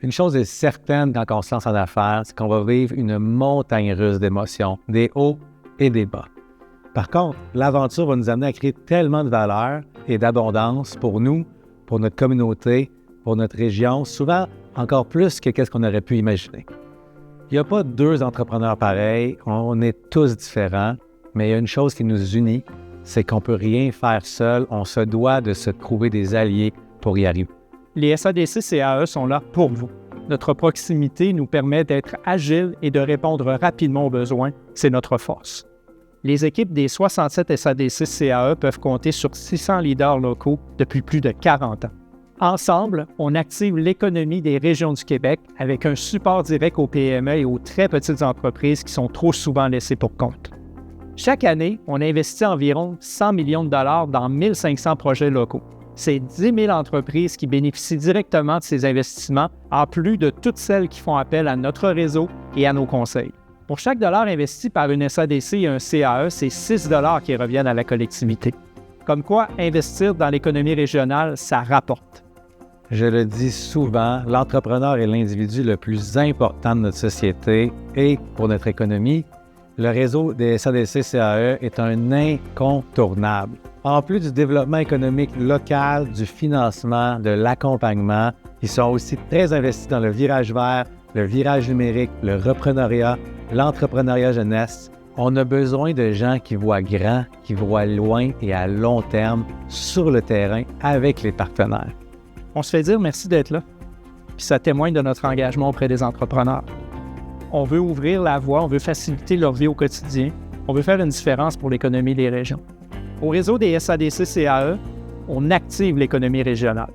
Une chose est certaine quand on se lance en affaires, c'est qu'on va vivre une montagne russe d'émotions, des hauts et des bas. Par contre, l'aventure va nous amener à créer tellement de valeur et d'abondance pour nous, pour notre communauté, pour notre région, souvent encore plus que ce qu'on aurait pu imaginer. Il n'y a pas deux entrepreneurs pareils, on est tous différents, mais il y a une chose qui nous unit, c'est qu'on ne peut rien faire seul, on se doit de se trouver des alliés pour y arriver. Les SADC-CAE sont là pour vous. Notre proximité nous permet d'être agiles et de répondre rapidement aux besoins. C'est notre force. Les équipes des 67 SADC-CAE peuvent compter sur 600 leaders locaux depuis plus de 40 ans. Ensemble, on active l'économie des régions du Québec avec un support direct aux PME et aux très petites entreprises qui sont trop souvent laissées pour compte. Chaque année, on investit environ 100 millions de dollars dans 1500 projets locaux. C'est 10 000 entreprises qui bénéficient directement de ces investissements, en plus de toutes celles qui font appel à notre réseau et à nos conseils. Pour chaque dollar investi par une SADC et un CAE, c'est 6 $ qui reviennent à la collectivité. Comme quoi, investir dans l'économie régionale, ça rapporte. Je le dis souvent, l'entrepreneur est l'individu le plus important de notre société et pour notre économie, le réseau des SADC-CAE est un incontournable. En plus du développement économique local, du financement, de l'accompagnement, ils sont aussi très investis dans le virage vert, le virage numérique, le repreneuriat, l'entrepreneuriat jeunesse. On a besoin de gens qui voient grand, qui voient loin et à long terme sur le terrain avec les partenaires. On se fait dire merci d'être là, puis ça témoigne de notre engagement auprès des entrepreneurs. On veut ouvrir la voie, on veut faciliter leur vie au quotidien, on veut faire une différence pour l'économie des régions. Au réseau des SADC-CAE, on active l'économie régionale.